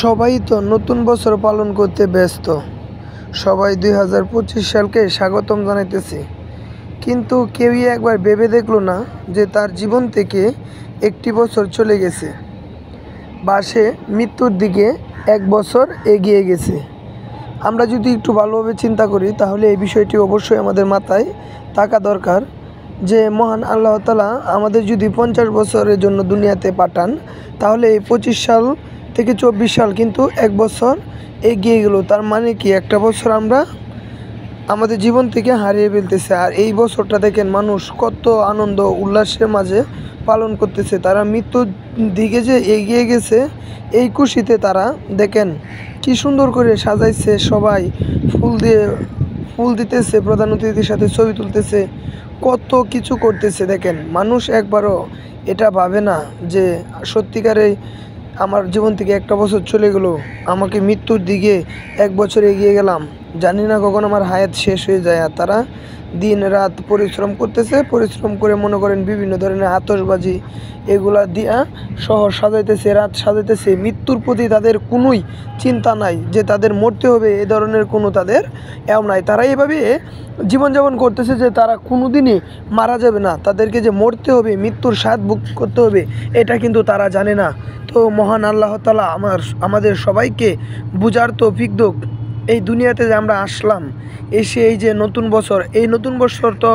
সবাই তো নতুন বছর পালন করতে ব্যস্ত। সবাই ২০২৫ সালকে স্বাগতম জানাইতেছে, কিন্তু কেউই একবার ভেবে দেখলো না যে তার জীবন থেকে একটি বছর চলে গেছে বা সে মৃত্যুর দিকে এক বছর এগিয়ে গেছে। আমরা যদি একটু ভালোভাবে চিন্তা করি তাহলে এই বিষয়টি অবশ্যই আমাদের মাথায় থাকা দরকার যে মহান আল্লাহ তাআলা আমাদের যদি ৫০ বছরের জন্য দুনিয়াতে পাঠান, তাহলে এই ২৫ সাল থেকে ২৪ সাল কিন্তু এক বছর এগিয়ে গেল। তার মানে কি, একটা বছর আমরা আমাদের জীবন থেকে হারিয়ে ফেলতেছে। আর এই বছরটা দেখেন মানুষ কত আনন্দ উল্লাসের মাঝে পালন করতেছে। তারা মৃত্যুর দিকে যে এগিয়ে গেছে এই খুশিতে তারা দেখেন কি সুন্দর করে সাজাইছে, সবাই ফুল দিতেছে, প্রধান অতিথির সাথে ছবি তুলতেছে, কত কিছু করতেছে। দেখেন মানুষ একবারও এটা ভাবে না যে সত্যিকারে আমার জীবন থেকে একটা বছর চলে গেল, আমাকে মৃত্যুর দিকে এক বছর এগিয়ে গেলাম, জানি না কখন আমার হায়াত শেষ হয়ে যায়। আর তারা দিন রাত পরিশ্রম করতেছে, পরিশ্রম করে মনে করেন বিভিন্ন ধরনের আতশবাজি এগুলা দিয়া শহর সাজাইতেছে, রাত সাজাইতেছে। মৃত্যুর প্রতি তাদের কোনোই চিন্তা নাই যে তাদের মরতে হবে, এ ধরনের কোনো তাদের এও নাই। তারা এভাবে জীবনযাপন করতেছে যে তারা কোনো দিনই মারা যাবে না, তাদেরকে যে মরতে হবে, মৃত্যুর স্বাদ ভোগ করতে হবে, এটা কিন্তু তারা জানে না। তো মহান আল্লাহ তাআলা আমাদের সবাইকে বুঝার তৌফিক দিক। এই দুনিয়াতে যে আমরা আসলাম, এসে এই যে নতুন বছর, এই নতুন বছর তো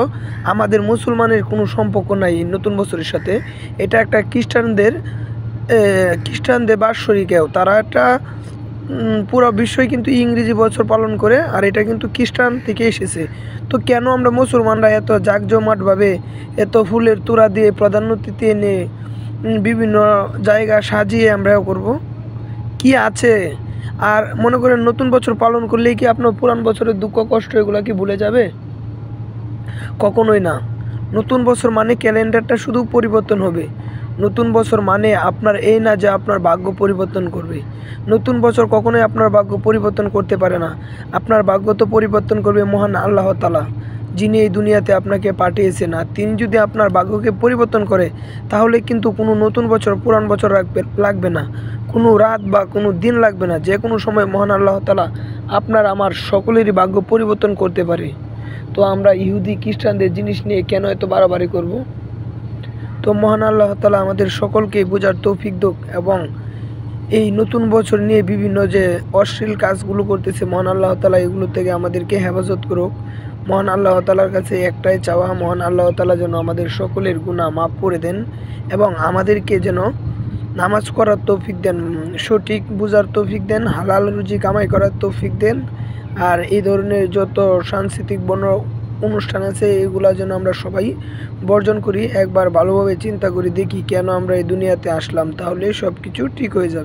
আমাদের মুসলমানের কোনো সম্পর্ক নাই এই নতুন বছরের সাথে। এটা একটা খ্রিস্টানদের বাৎসরিকেও তারা একটা পুরো বিশ্বই কিন্তু ইংরেজি বছর পালন করে, আর এটা কিন্তু খ্রিস্টান থেকে এসেছে। তো কেন আমরা মুসলমানরা এত জাঁকজমাটভাবে, এত ফুলের তোড়া দিয়ে, প্রধান অতিথি এনে বিভিন্ন জায়গা সাজিয়ে আমরাও করব? কি আছে? আর মনে করেন নতুন বছর পালন করলেই কি আপনার পুরান বছরের দুঃখ কষ্ট এগুলো কি ভুলে যাবে? কখনোই না। নতুন বছর মানে ক্যালেন্ডারটা শুধু পরিবর্তন হবে। নতুন বছর মানে আপনার এই না যে আপনার ভাগ্য পরিবর্তন করবে। নতুন বছর কখনোই আপনার ভাগ্য পরিবর্তন করতে পারে না। আপনার ভাগ্য তো পরিবর্তন করবে মহান আল্লাহ তাআলা, যিনি এই দুনিয়াতে আপনাকে পাঠিয়েছেন। আর তিনি যদি আপনার ভাগ্যকে পরিবর্তন করে, তাহলে কিন্তু কোনো নতুন বছর পুরান বছর লাগবে না, কোনো রাত বা কোনো দিন লাগবে না। যে কোনো সময় মহান আল্লাহ তাআলা আপনার আমার সকলেরই ভাগ্য পরিবর্তন করতে পারে। তো আমরা ইহুদি খ্রিস্টানদের জিনিস নিয়ে কেন এত বাড়াবাড়ি করব? তো মহান আল্লাহ তাআলা আমাদের সকলকে বোঝার তৌফিক দিক, এবং এই নতুন বছর নিয়ে বিভিন্ন যে অশ্লীল কাজগুলো করতেছে, মহান আল্লাহ তাআলা এগুলো থেকে আমাদেরকে হেফাজত করুক। মহান আল্লাহ তাআলার কাছে একটাই চাওয়া, মহান আল্লাহ তাআলা যেন আমাদের সকলের গুনাহ মাফ করে দেন, এবং আমাদেরকে যেন নামাজ করার তৌফিক দেন, সঠিক বুঝার তৌফিক দেন, হালাল রুজি কামাই করার তৌফিক দেন। আর এই ধরনের যত সাংস্কৃতিক অনুষ্ঠান আছে এগুলা যেন আমরা সবাই বর্জন করি। একবার ভালোভাবে চিন্তা করি দেখি কেন আমরা এই দুনিয়াতে আসলাম, তাহলে সব কিছু ঠিক হয়ে যাবে।